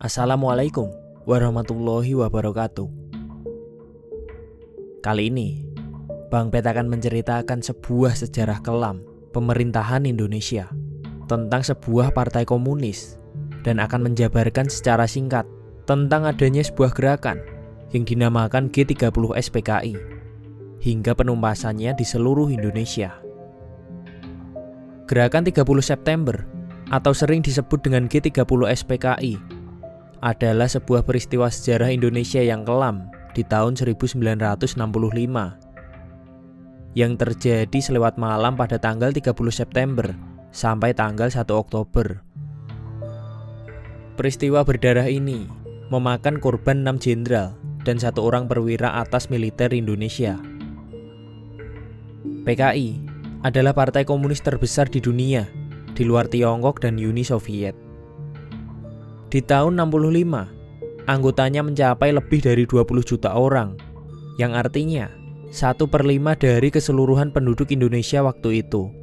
Assalamualaikum warahmatullahi wabarakatuh. Kali ini, Bang Bet akan menceritakan sebuah sejarah kelam pemerintahan Indonesia tentang sebuah partai komunis dan akan menjabarkan secara singkat tentang adanya sebuah gerakan yang dinamakan G30 SPKI hingga penumpasannya di seluruh Indonesia. Gerakan 30 September atau sering disebut dengan G30 SPKI adalah sebuah peristiwa sejarah Indonesia yang kelam di tahun 1965 yang terjadi selewat malam pada tanggal 30 September sampai tanggal 1 Oktober. Peristiwa berdarah ini memakan korban 6 jenderal dan 1 orang perwira atas militer Indonesia. PKI adalah partai komunis terbesar di dunia di luar Tiongkok dan Uni Soviet. Di tahun 65, anggotanya mencapai lebih dari 20 juta orang, yang artinya 1/5 dari keseluruhan penduduk Indonesia waktu itu.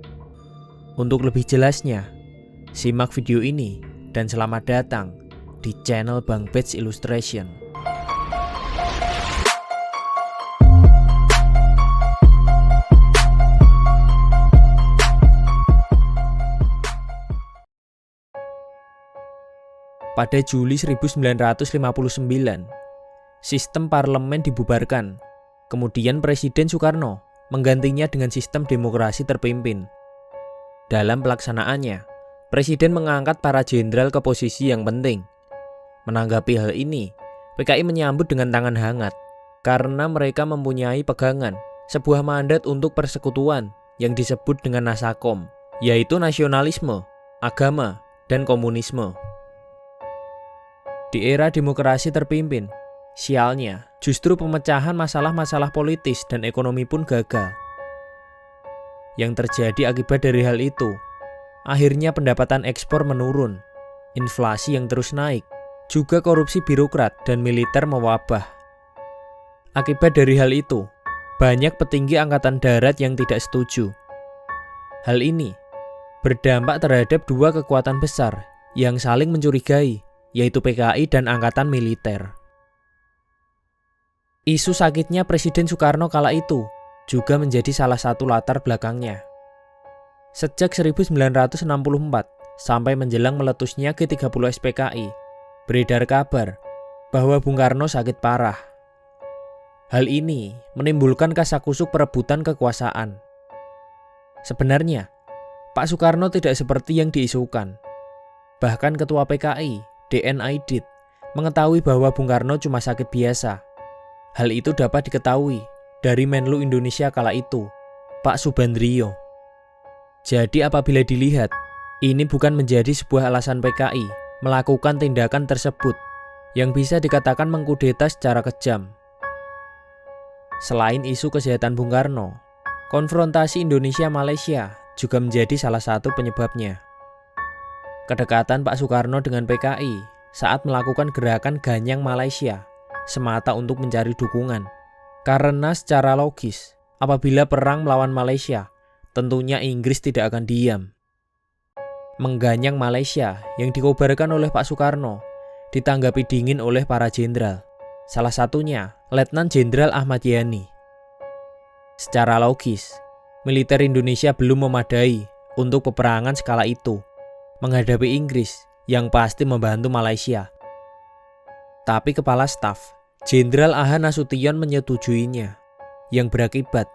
Untuk lebih jelasnya, simak video ini dan selamat datang di channel Bang Bet Illustration. Pada Juli 1959, sistem parlemen dibubarkan. Kemudian Presiden Soekarno menggantinya dengan sistem demokrasi terpimpin. Dalam pelaksanaannya, Presiden mengangkat para jenderal ke posisi yang penting. Menanggapi hal ini, PKI menyambut dengan tangan hangat karena mereka mempunyai pegangan sebuah mandat untuk persekutuan yang disebut dengan Nasakom, yaitu nasionalisme, agama, dan komunisme. Di era demokrasi terpimpin, sialnya justru pemecahan masalah-masalah politis dan ekonomi pun gagal. Yang terjadi akibat dari hal itu, akhirnya pendapatan ekspor menurun, inflasi yang terus naik, juga korupsi birokrat dan militer mewabah. Akibat dari hal itu, banyak petinggi angkatan darat yang tidak setuju. Hal ini berdampak terhadap dua kekuatan besar yang saling mencurigai, yaitu PKI dan Angkatan Militer. Isu sakitnya Presiden Soekarno kala itu juga menjadi salah satu latar belakangnya. Sejak 1964 sampai menjelang meletusnya G30 SPKI, beredar kabar bahwa Bung Karno sakit parah. Hal ini menimbulkan kasakusuk perebutan kekuasaan. Sebenarnya, Pak Soekarno tidak seperti yang diisukan. Bahkan Ketua PKI, D.N. Aidit, mengetahui bahwa Bung Karno cuma sakit biasa. Hal itu dapat diketahui dari Menlu Indonesia kala itu, Pak Subandrio. Jadi apabila dilihat, ini bukan menjadi sebuah alasan PKI melakukan tindakan tersebut yang bisa dikatakan mengkudeta secara kejam. Selain isu kesehatan Bung Karno, konfrontasi Indonesia-Malaysia juga menjadi salah satu penyebabnya. Kedekatan Pak Soekarno dengan PKI saat melakukan gerakan Ganyang Malaysia semata untuk mencari dukungan. Karena secara logis, apabila perang melawan Malaysia, tentunya Inggris tidak akan diam. Mengganyang Malaysia yang dikobarkan oleh Pak Soekarno ditanggapi dingin oleh para jenderal, salah satunya Letnan Jenderal Ahmad Yani. Secara logis, militer Indonesia belum memadai untuk peperangan skala itu menghadapi Inggris yang pasti membantu Malaysia. Tapi Kepala Staf, Jenderal A.H. Nasution menyetujuinya, yang berakibat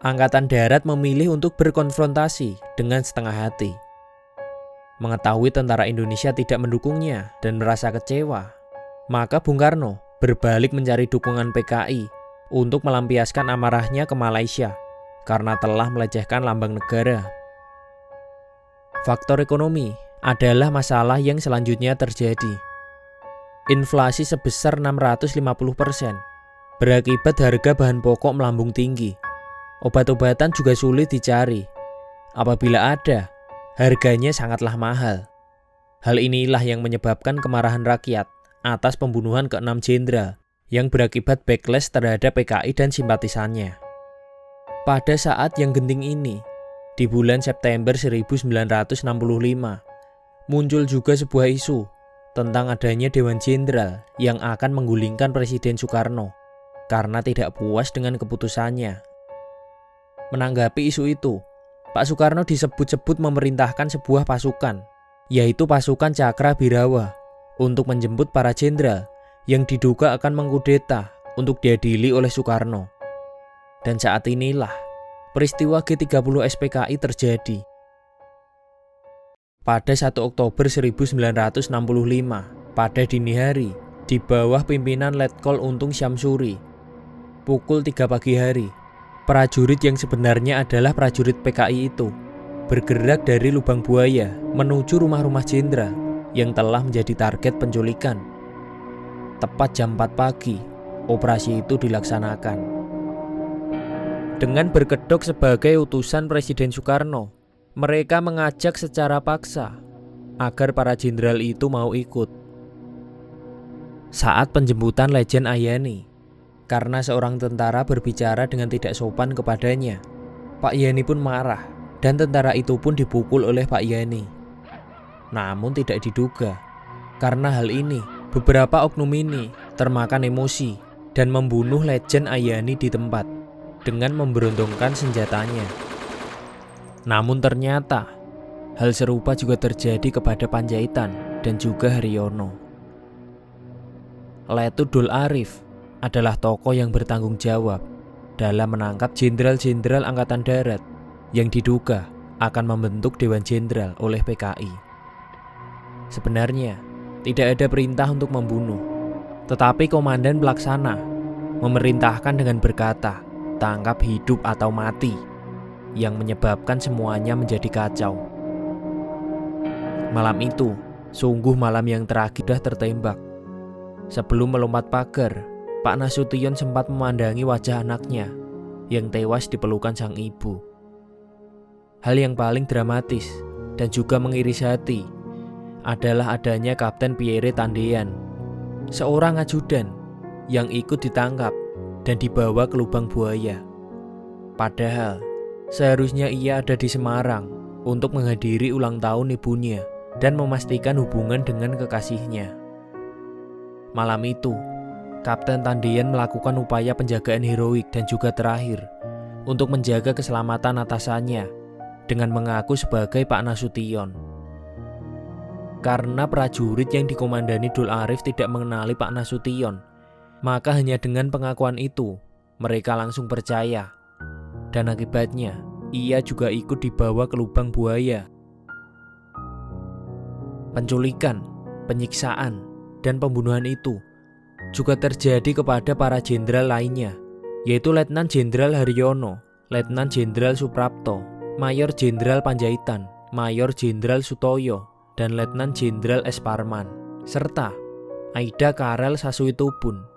Angkatan Darat memilih untuk berkonfrontasi dengan setengah hati. Mengetahui tentara Indonesia tidak mendukungnya dan merasa kecewa, maka Bung Karno berbalik mencari dukungan PKI untuk melampiaskan amarahnya ke Malaysia karena telah melecehkan lambang negara. Faktor ekonomi adalah masalah yang selanjutnya terjadi. Inflasi sebesar 650% berakibat harga bahan pokok melambung tinggi. Obat-obatan juga sulit dicari. Apabila ada, harganya sangatlah mahal. Hal inilah yang menyebabkan kemarahan rakyat atas pembunuhan ke-6 jenderal yang berakibat backlash terhadap PKI dan simpatisannya. Pada saat yang genting ini, di bulan September 1965, muncul juga sebuah isu tentang adanya Dewan Jenderal yang akan menggulingkan Presiden Soekarno karena tidak puas dengan keputusannya. Menanggapi isu itu, Pak Soekarno disebut-sebut memerintahkan sebuah pasukan, yaitu pasukan Cakra Birawa, untuk menjemput para jenderal yang diduga akan mengkudeta untuk diadili oleh Soekarno. Dan saat inilah peristiwa G30 SPKI terjadi. Pada 1 Oktober 1965, pada dini hari, di bawah pimpinan Letkol Untung Syamsuri, pukul 3 pagi hari, prajurit yang sebenarnya adalah prajurit PKI itu bergerak dari Lubang Buaya menuju rumah-rumah jenderal yang telah menjadi target penculikan. Tepat jam 4 pagi, operasi itu dilaksanakan. Dengan berkedok sebagai utusan Presiden Soekarno, mereka mengajak secara paksa agar para jenderal itu mau ikut. Saat penjemputan Lejen Ayani, karena seorang tentara berbicara dengan tidak sopan kepadanya, Pak Yani pun marah dan tentara itu pun dipukul oleh Pak Yani. Namun tidak diduga, karena hal ini beberapa oknum ini termakan emosi dan membunuh Lejen Ayani di tempat dengan memberuntunkan senjatanya. Namun ternyata hal serupa juga terjadi kepada Panjaitan dan juga Haryono. Letut Dul Arif adalah tokoh yang bertanggung jawab dalam menangkap jenderal-jenderal Angkatan Darat yang diduga akan membentuk Dewan Jenderal oleh PKI. Sebenarnya tidak ada perintah untuk membunuh, tetapi komandan pelaksana memerintahkan dengan berkata, "Tangkap hidup atau mati," yang menyebabkan semuanya menjadi kacau. Malam itu, sungguh malam yang tragis, dah tertembak. Sebelum melompat pagar, Pak Nasution sempat memandangi wajah anaknya yang tewas dipelukan sang ibu. Hal yang paling dramatis dan juga mengiris hati adalah adanya Kapten Pierre Tandean, seorang ajudan yang ikut ditangkap dan dibawa ke Lubang Buaya. Padahal seharusnya ia ada di Semarang untuk menghadiri ulang tahun ibunya dan memastikan hubungan dengan kekasihnya. Malam itu, Kapten Tandean melakukan upaya penjagaan heroik dan juga terakhir untuk menjaga keselamatan atasannya dengan mengaku sebagai Pak Nasution. Karena prajurit yang dikomandani Dul Arif tidak mengenali Pak Nasution, maka hanya dengan pengakuan itu mereka langsung percaya. Dan akibatnya, ia juga ikut dibawa ke Lubang Buaya. Penculikan, penyiksaan, dan pembunuhan itu juga terjadi kepada para jenderal lainnya, yaitu Letnan Jenderal Haryono, Letnan Jenderal Suprapto, Mayor Jenderal Panjaitan, Mayor Jenderal Sutoyo, dan Letnan Jenderal S. Parman, serta Aida Karel Sasuitubun.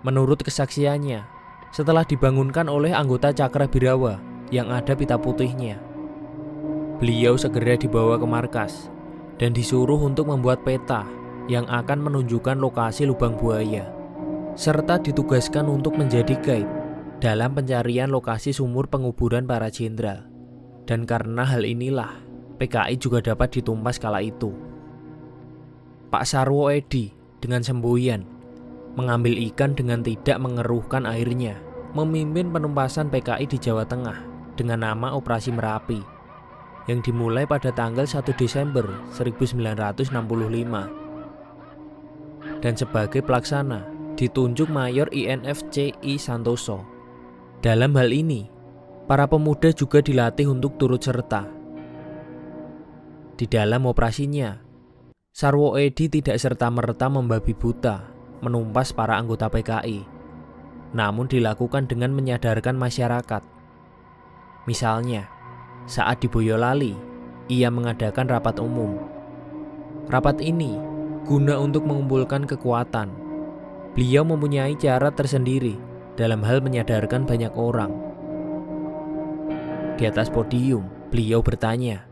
Menurut kesaksiannya, setelah dibangunkan oleh anggota Cakrabirawa yang ada pita putihnya, beliau segera dibawa ke markas dan disuruh untuk membuat peta yang akan menunjukkan lokasi lubang buaya, serta ditugaskan untuk menjadi guide dalam pencarian lokasi sumur penguburan para jenderal. Dan karena hal inilah, PKI juga dapat ditumpas kala itu. Pak Sarwo Edi dengan semboyan mengambil ikan dengan tidak mengeruhkan airnya, memimpin penumpasan PKI di Jawa Tengah dengan nama Operasi Merapi, yang dimulai pada tanggal 1 Desember 1965. Dan sebagai pelaksana ditunjuk Mayor INF C.I. Santoso. Dalam hal ini, para pemuda juga dilatih untuk turut serta. Di dalam operasinya, Sarwo Edi tidak serta-merta membabi buta menumpas para anggota PKI, namun dilakukan dengan menyadarkan masyarakat. Misalnya, saat di Boyolali, ia mengadakan rapat umum. Rapat ini guna untuk mengumpulkan kekuatan. Beliau mempunyai cara tersendiri dalam hal menyadarkan banyak orang. Di atas podium, beliau bertanya,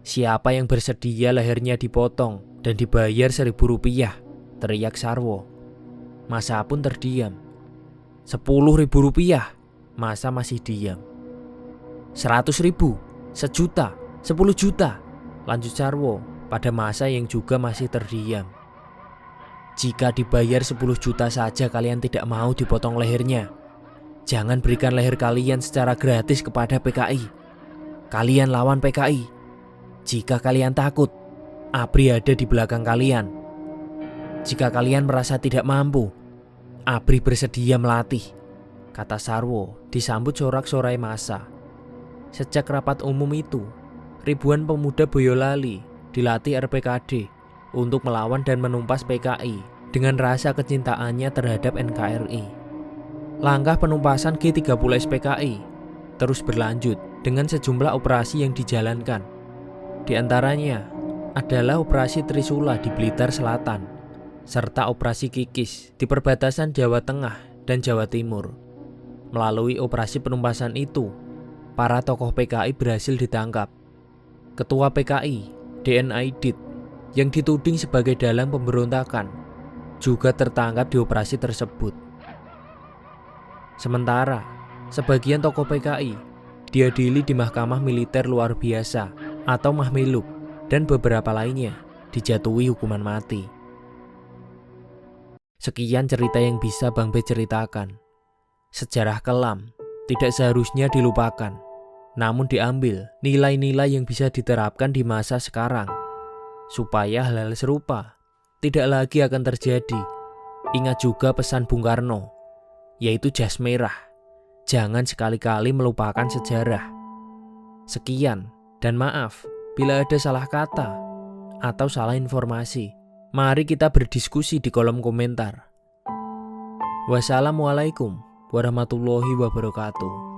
"Siapa yang bersedia lehernya dipotong dan dibayar 1.000 rupiah?" teriak Sarwo. Massa pun terdiam. 10.000 rupiah, massa masih diam. 100.000, 1 juta, 10 juta, lanjut Sarwo pada massa yang juga masih terdiam. "Jika dibayar 10 juta saja kalian tidak mau dipotong lehernya, jangan berikan leher kalian secara gratis kepada PKI. Kalian lawan PKI. Jika kalian takut, ABRI ada di belakang kalian. Jika kalian merasa tidak mampu, ABRI bersedia melatih," kata Sarwo disambut sorak-sorai massa. Sejak rapat umum itu, ribuan pemuda Boyolali dilatih RPKD untuk melawan dan menumpas PKI dengan rasa kecintaannya terhadap NKRI. Langkah penumpasan G30S PKI terus berlanjut dengan sejumlah operasi yang dijalankan. Di antaranya adalah Operasi Trisula di Blitar Selatan, serta Operasi Kikis di perbatasan Jawa Tengah dan Jawa Timur. Melalui operasi penumpasan itu, para tokoh PKI berhasil ditangkap. Ketua PKI, DN Aidit, yang dituding sebagai dalang pemberontakan, juga tertangkap di operasi tersebut. Sementara, sebagian tokoh PKI diadili di Mahkamah Militer Luar Biasa atau Mahmilub, dan beberapa lainnya dijatuhi hukuman mati. Sekian cerita yang bisa Bang B ceritakan. Sejarah kelam tidak seharusnya dilupakan, namun diambil nilai-nilai yang bisa diterapkan di masa sekarang, supaya hal-hal serupa tidak lagi akan terjadi. Ingat juga pesan Bung Karno, yaitu jas merah, jangan sekali-kali melupakan sejarah. Sekian, dan maaf bila ada salah kata atau salah informasi. Mari kita berdiskusi di kolom komentar. Wassalamualaikum warahmatullahi wabarakatuh.